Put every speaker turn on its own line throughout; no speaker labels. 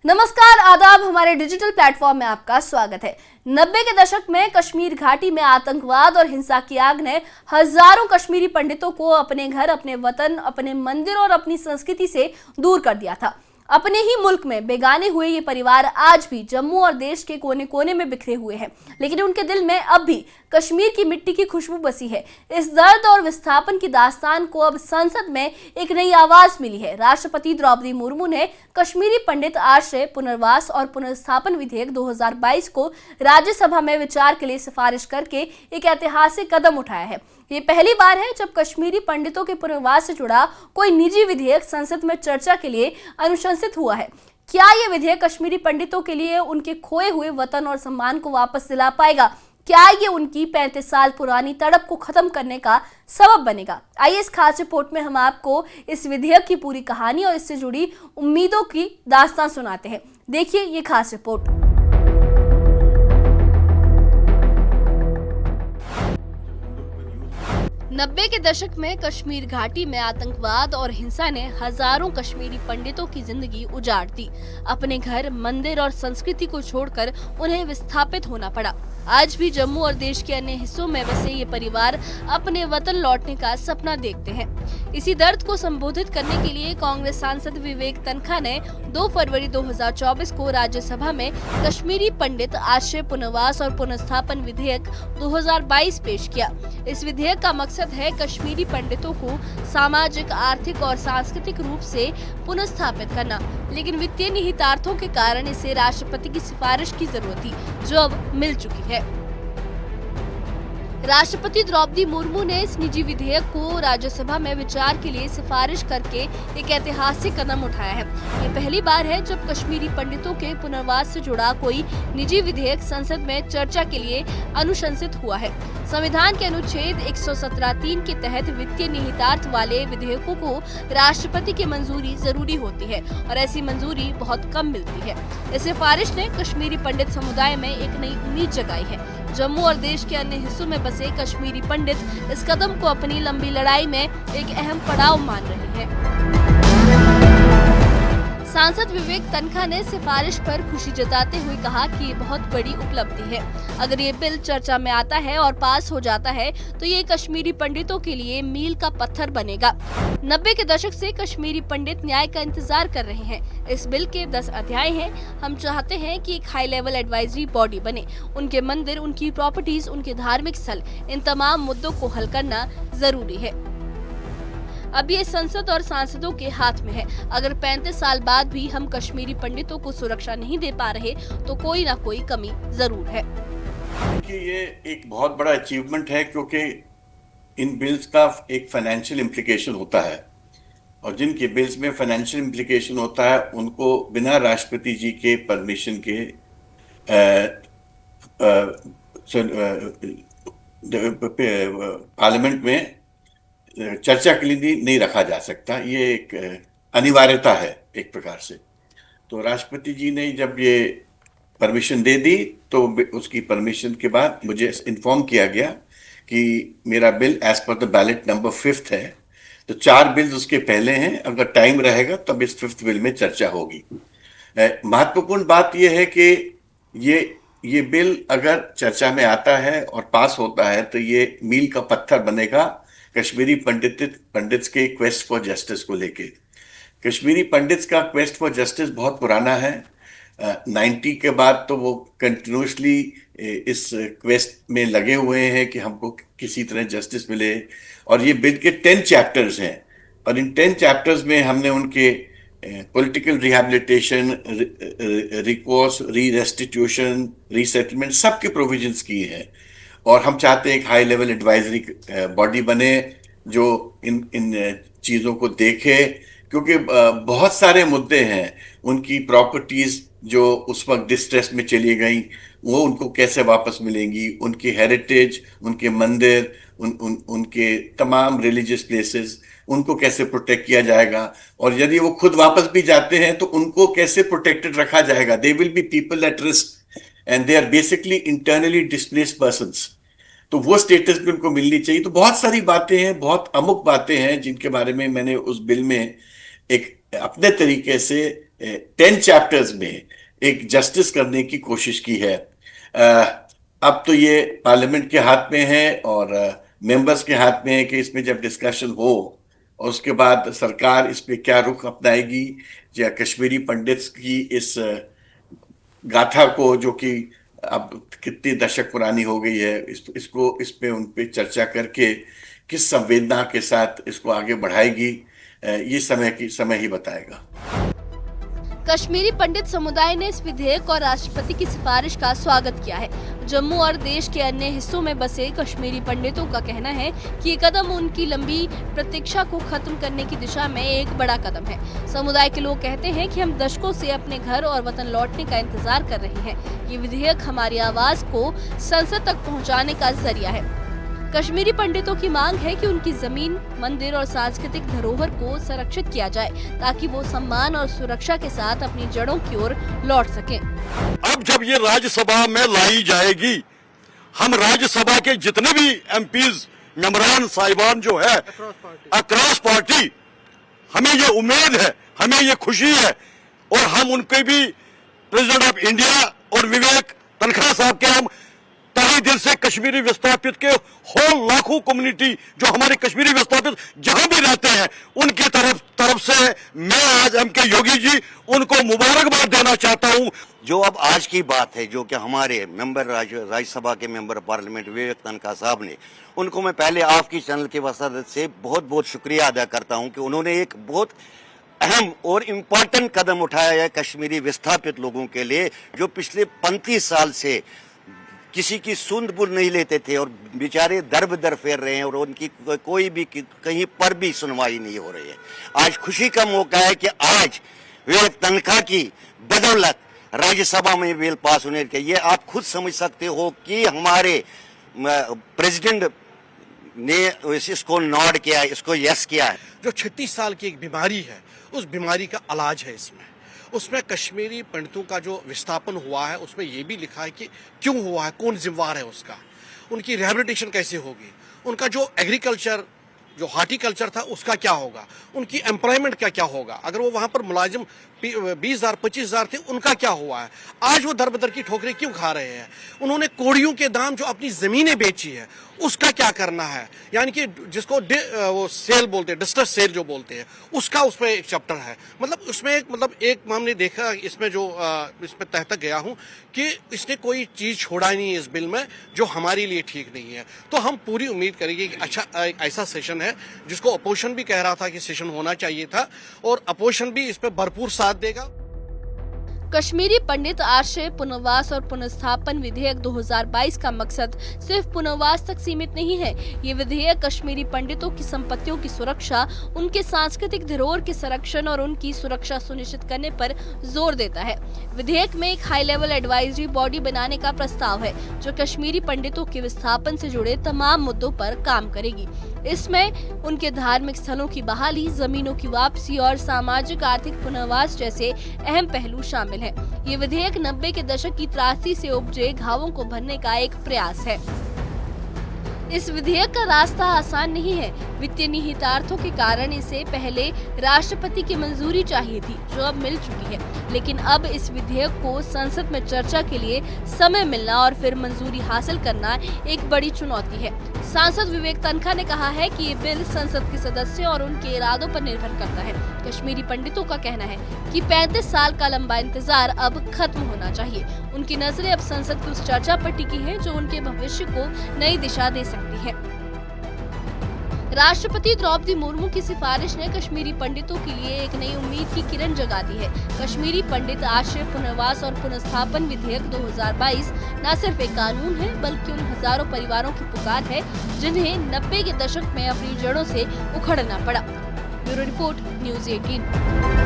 नमस्कार, आदाब। हमारे डिजिटल प्लेटफॉर्म में आपका स्वागत है। 90 के दशक में कश्मीर घाटी में आतंकवाद और हिंसा की आग ने हजारों कश्मीरी पंडितों को अपने घर, अपने वतन, अपने मंदिर और अपनी संस्कृति से दूर कर दिया था। अपने ही मुल्क में बेगाने हुए ये परिवार आज भी जम्मू और देश के कोने कोने में बिखरे हुए हैं, लेकिन उनके दिल में अब भी कश्मीर की मिट्टी की खुशबू बसी है। इस दर्द और विस्थापन की दास्तान को अब संसद में एक नई आवाज मिली है। राष्ट्रपति द्रौपदी मुर्मू ने कश्मीरी पंडित आश्रय, पुनर्वास और पुनर्स्थापन विधेयक 2022 को राज्यसभा में विचार के लिए सिफारिश करके एक ऐतिहासिक कदम उठाया है। ये पहली बार है जब कश्मीरी पंडितों के पुनर्वास से जुड़ा कोई निजी विधेयक संसद में चर्चा के लिए अनुशंसित हुआ है। क्या ये विधेयक कश्मीरी पंडितों के लिए उनके खोए हुए वतन और सम्मान को वापस दिला पाएगा? क्या ये उनकी 35 साल पुरानी तड़प को खत्म करने का सबब बनेगा? आइए इस खास रिपोर्ट में हम आपको इस विधेयक की पूरी कहानी और इससे जुड़ी उम्मीदों की दास्तान सुनाते हैं। देखिए ये खास रिपोर्ट। नब्बे के दशक में कश्मीर घाटी में आतंकवाद और हिंसा ने हजारों कश्मीरी पंडितों की जिंदगी उजाड़ दी। अपने घर, मंदिर और संस्कृति को छोड़कर उन्हें विस्थापित होना पड़ा। आज भी जम्मू और देश के अन्य हिस्सों में बसे ये परिवार अपने वतन लौटने का सपना देखते हैं। इसी दर्द को संबोधित करने के लिए कांग्रेस सांसद विवेक तनखा ने 2 फरवरी 2024 को राज्यसभा में कश्मीरी पंडित आश्रय, पुनर्वास और पुनर्स्थापन विधेयक 2022 पेश किया। इस विधेयक का मकसद है कश्मीरी पंडितों को सामाजिक, आर्थिक और सांस्कृतिक रूप से पुनर्स्थापित करना, लेकिन वित्तीय निहितार्थों के कारण इसे राष्ट्रपति की सिफारिश की जरूरत थी, जो अब मिल चुकी है। राष्ट्रपति द्रौपदी मुर्मू ने इस निजी विधेयक को राज्यसभा में विचार के लिए सिफारिश करके एक ऐतिहासिक कदम उठाया है। ये पहली बार है जब कश्मीरी पंडितों के पुनर्वास से जुड़ा कोई निजी विधेयक संसद में चर्चा के लिए अनुशंसित हुआ है। संविधान के अनुच्छेद 117(3) के तहत वित्तीय निहितार्थ वाले विधेयकों को राष्ट्रपति की मंजूरी जरूरी होती है और ऐसी मंजूरी बहुत कम मिलती है। इस सिफारिश ने कश्मीरी पंडित समुदाय में एक नई उम्मीद जगाई है। जम्मू और देश के अन्य हिस्सों में बसे कश्मीरी पंडित इस कदम को अपनी लंबी लड़ाई में एक अहम पड़ाव मान रहे हैं। सांसद विवेक तनखा ने सिफारिश पर खुशी जताते हुए कहा कि ये बहुत बड़ी उपलब्धि है। अगर ये बिल चर्चा में आता है और पास हो जाता है तो ये कश्मीरी पंडितों के लिए मील का पत्थर बनेगा। 90 के दशक से कश्मीरी पंडित न्याय का इंतजार कर रहे हैं। इस बिल के 10 अध्याय हैं। हम चाहते हैं कि एक हाई लेवल एडवाइजरी बॉडी बने। उनके मंदिर, उनकी प्रॉपर्टीज, उनके धार्मिक स्थल, इन तमाम मुद्दों को हल करना जरूरी है। अब ये संसद और सांसदों के हाथ में है। अगर 35 साल बाद भी हम कश्मीरी पंडितों को सुरक्षा नहीं दे पा रहे तो कोई ना कोई कमी जरूर है।
देखिए, ये एक बहुत बड़ा अचीवमेंट है क्योंकि इन बिल्स का एक फाइनेंशियल इम्प्लीकेशन होता है और जिनके बिल्स में फाइनेंशियल इम्प्लीकेशन होता है उनको बिना राष्ट्रपति जी के परमिशन के पार्लियामेंट में चर्चा के लिए नहीं रखा जा सकता। ये एक अनिवार्यता है एक प्रकार से। तो राष्ट्रपति जी ने जब ये परमिशन दे दी तो उसकी परमिशन के बाद मुझे इन्फॉर्म किया गया कि मेरा bill as per the ballot number 5th है। तो 4 बिल्स उसके पहले हैं। अगर टाइम रहेगा तब इस 5th बिल में चर्चा होगी। महत्वपूर्ण बात यह है कि ये बिल अगर चर्चा में आता है और पास होता है तो ये मील का पत्थर बनेगा कश्मीरी पंडित्स के क्वेस्ट फॉर जस्टिस को लेके। कश्मीरी पंडित्स का क्वेस्ट फॉर जस्टिस बहुत पुराना है। 90 के बाद तो वो कंटिन्यूसली इस क्वेस्ट में लगे हुए हैं कि हमको किसी तरह जस्टिस मिले। और ये बिल के 10 चैप्टर्स हैं और इन 10 चैप्टर्स में हमने उनके पॉलिटिकल रिहैबिलिटेशन, रिकोर्स, री-रेस्टिट्यूशन, रीसेटलमेंट सबके प्रोविजंस किए हैं। और हम चाहते हैं एक हाई लेवल एडवाइजरी बॉडी बने जो इन चीज़ों को देखे, क्योंकि बहुत सारे मुद्दे हैं। उनकी प्रॉपर्टीज़ जो उस वक्त डिस्ट्रेस में चली गई वो उनको कैसे वापस मिलेंगी, उनकी हेरिटेज, उनके मंदिर, उनके तमाम रिलीजियस प्लेसेस, उनको कैसे प्रोटेक्ट किया जाएगा। और यदि वो खुद वापस भी जाते हैं तो उनको कैसे प्रोटेक्टेड रखा जाएगा। They will be people at risk and they are basically internally displaced persons. तो वो स्टेटस भी उनको मिलनी चाहिए। तो बहुत सारी बातें हैं, बहुत अमुक बातें हैं जिनके बारे में मैंने उस बिल में एक अपने तरीके से 10 चैप्टर्स में एक जस्टिस करने की कोशिश की है। अब तो ये पार्लियामेंट के हाथ में है और मेंबर्स के हाथ में है कि इसमें जब डिस्कशन हो और उसके बाद सरकार इस पे क्या रुख अपनाएगी, या कश्मीरी पंडित्स की इस गाथा को, जो कि अब कितनी दशक पुरानी हो गई है, इस पे उन पे चर्चा करके किस संवेदना के साथ इसको आगे बढ़ाएगी, ये समय ही बताएगा।
कश्मीरी पंडित समुदाय ने इस विधेयक और राष्ट्रपति की सिफारिश का स्वागत किया है। जम्मू और देश के अन्य हिस्सों में बसे कश्मीरी पंडितों का कहना है कि ये कदम उनकी लंबी प्रतीक्षा को खत्म करने की दिशा में एक बड़ा कदम है। समुदाय के लोग कहते हैं कि हम दशकों से अपने घर और वतन लौटने का इंतजार कर रहे हैं। ये विधेयक हमारी आवाज को संसद तक पहुँचाने का जरिया है। कश्मीरी पंडितों की मांग है कि उनकी जमीन, मंदिर और सांस्कृतिक धरोहर को संरक्षित किया जाए ताकि वो सम्मान और सुरक्षा के साथ अपनी जड़ों की ओर लौट सकें।
अब जब ये राज्यसभा में लाई जाएगी, हम राज्यसभा के जितने भी एमपीज, मेंबरान साहिबान जो है अक्रॉस पार्टी, हमें ये उम्मीद है, हमें ये खुशी है, और हम उनके भी प्रेसिडेंट ऑफ इंडिया और विवेक तनखा साहब के हम तहे दिल से कश्मीरी विस्थापित के होल लाखों कम्युनिटी जो हमारे कश्मीरी विस्थापित जहां भी रहते हैं, उनकी तरफ से मैं आज एमके योगी जी उनको मुबारकबाद देना चाहता हूं।
जो अब आज की बात है, जो कि हमारे मेंबर राज्यसभा के मेंबर पार्लियामेंट विवेक तनखा साहब ने, उनको मैं पहले आपकी चैनल के वसादत से बहुत बहुत शुक्रिया अदा करता हूं कि उन्होंने एक बहुत अहम और इम्पोर्टेंट कदम उठाया है कश्मीरी विस्थापित लोगों के लिए, जो पिछले 35 साल से किसी की सुध बुन नहीं लेते थे और बेचारे दर बदर फेर रहे हैं और उनकी कोई भी कहीं पर भी सुनवाई नहीं हो रही है। आज खुशी का मौका है कि आज विवेक तनखा की बदौलत राज्यसभा में बिल पास होने के, ये आप खुद समझ सकते हो कि हमारे प्रेसिडेंट ने इसको नॉड किया है, इसको यस किया है।
जो 36 साल की एक बीमारी है, उस बीमारी का इलाज है उसमें कश्मीरी पंडितों का जो विस्थापन हुआ है उसमें यह भी लिखा है कि क्यों हुआ है, कौन जिम्मेवार है उसका, उनकी रिहेबिलिटेशन कैसे होगी, उनका जो एग्रीकल्चर, जो हार्टिकल्चर था उसका क्या होगा, उनकी एम्प्लॉयमेंट का क्या होगा, अगर वो वहां पर मुलाजिम 20,000 25,000 थे, उनका क्या हुआ है, आज वो दर बदर की ठोकरें क्यों खा रहे हैं, उन्होंने कोड़ियों के दाम जो अपनी जमीनें बेची है उसका क्या करना है, यानी कि जिसको वो सेल बोलते हैं, डिस्ट्रेस सेल जो बोलते हैं, उसका उसमें एक चैप्टर है। मतलब उसमें एक हमने देखा इसमें जो इसमें तह तक गया हूं कि इसने कोई चीज छोड़ा नहीं है इस बिल में जो हमारे लिए ठीक नहीं है। तो हम पूरी उम्मीद करेंगे कि अच्छा एक ऐसा सेशन है जिसको अपोजिशन भी कह रहा था कि सेशन होना चाहिए था, और अपोजिशन भी इस पर भरपूर साथ देगा।
कश्मीरी पंडित आश्रय, पुनर्वास और पुनर्स्थापन विधेयक 2022 का मकसद सिर्फ पुनर्वास तक सीमित नहीं है। ये विधेयक कश्मीरी पंडितों की संपत्तियों की सुरक्षा, उनके सांस्कृतिक धरोहर के संरक्षण और उनकी सुरक्षा सुनिश्चित करने पर जोर देता है। विधेयक में एक हाई लेवल एडवाइजरी बॉडी बनाने का प्रस्ताव है जो कश्मीरी पंडितों के विस्थापन से जुड़े तमाम मुद्दों पर काम करेगी। इसमें उनके धार्मिक स्थलों की बहाली, जमीनों की वापसी और सामाजिक आर्थिक पुनर्वास जैसे अहम पहलू शामिल हैं। ये विधेयक 90 के दशक की त्रासदी से उपजे घावों को भरने का एक प्रयास है। इस विधेयक का रास्ता आसान नहीं है। वित्तीय निहितार्थों के कारण इसे पहले राष्ट्रपति की मंजूरी चाहिए थी, जो अब मिल चुकी है। लेकिन अब इस विधेयक को संसद में चर्चा के लिए समय मिलना और फिर मंजूरी हासिल करना एक बड़ी चुनौती है। सांसद विवेक तनखा ने कहा है कि ये बिल संसद के सदस्यों और उनके इरादों पर निर्भर करता है। कश्मीरी पंडितों का कहना है कि 35 साल का लंबा इंतजार अब खत्म होना चाहिए। उनकी नजरें अब संसद की उस चर्चा पर टिकी हैं जो उनके भविष्य को नई दिशा दे सकती है। राष्ट्रपति द्रौपदी मुर्मू की सिफारिश ने कश्मीरी पंडितों के लिए एक नई उम्मीद की किरण जगा दी है। कश्मीरी पंडित आश्रय, पुनर्वास और पुनर्स्थापन विधेयक 2022 न सिर्फ एक कानून है, बल्कि उन हजारों परिवारों की पुकार है जिन्हें 90 के दशक में अपनी जड़ों से उखड़ना पड़ा। Bureau report, news 18।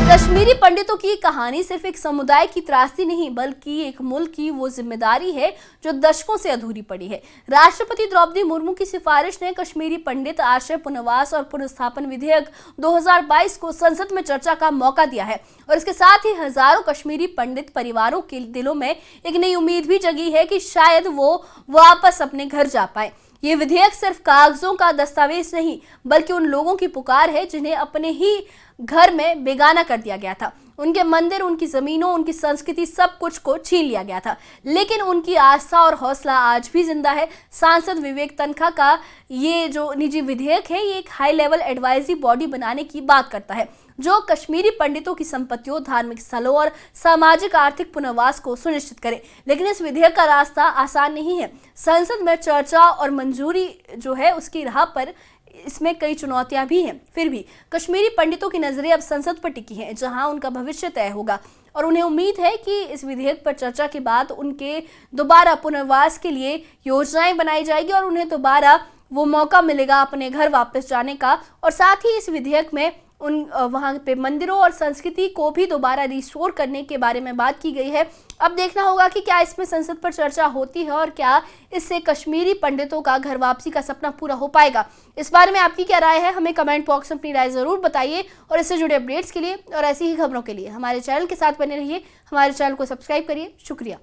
कश्मीरी पंडितों की कहानी सिर्फ एक समुदाय की त्रासदी नहीं, बल्कि एक मुल्क की वो जिम्मेदारी है जो दशकों से अधूरी पड़ी है। राष्ट्रपति द्रौपदी मुर्मू की सिफारिश ने कश्मीरी पंडित आश्रय, पुनर्वास और पुनर्स्थापन विधेयक 2022 को संसद में चर्चा का मौका दिया है और इसके साथ ही हजारों कश्मीरी पंडित परिवारों के दिलों में एक नई उम्मीद भी जगी है कि शायद वो वापस अपने घर जा पाए। ये विधेयक सिर्फ कागजों का दस्तावेज नहीं, बल्कि उन लोगों की पुकार है जिन्हें अपने ही घर में बेगाना कर दिया गया था। उनके मंदिर, उनकी जमीनों, उनकी संस्कृति, सब कुछ को छीन लिया गया था। लेकिन उनकी आस्था और हौसला आज भी जिंदा है। सांसद विवेक तनखा का ये जो निजी विधेयक है, ये एक हाई लेवल एडवाइजरी बॉडी बनाने की बात करता है जो कश्मीरी पंडितों की संपत्तियों, धार्मिक स्थलों और सामाजिक आर्थिक पुनर्वास को सुनिश्चित करे। लेकिन इस विधेयक का रास्ता आसान नहीं है। संसद में चर्चा और मंजूरी जो है उसकी राह पर इसमें कई चुनौतियां भी हैं। फिर भी कश्मीरी पंडितों की नजरें अब संसद पर टिकी हैं, जहां उनका भविष्य तय होगा और उन्हें उम्मीद है कि इस विधेयक पर चर्चा के बाद उनके दोबारा पुनर्वास के लिए योजनाएं बनाई जाएगी और उन्हें दोबारा वो मौका मिलेगा अपने घर वापस जाने का। और साथ ही इस विधेयक में उन वहाँ पे मंदिरों और संस्कृति को भी दोबारा रिस्टोर करने के बारे में बात की गई है। अब देखना होगा कि क्या इसमें संसद पर चर्चा होती है और क्या इससे कश्मीरी पंडितों का घर वापसी का सपना पूरा हो पाएगा। इस बारे में आपकी क्या राय है, हमें कमेंट बॉक्स में अपनी राय ज़रूर बताइए। और इससे जुड़े अपडेट्स के लिए और ऐसी ही खबरों के लिए हमारे चैनल के साथ बने रहिए। हमारे चैनल को सब्सक्राइब करिए। शुक्रिया।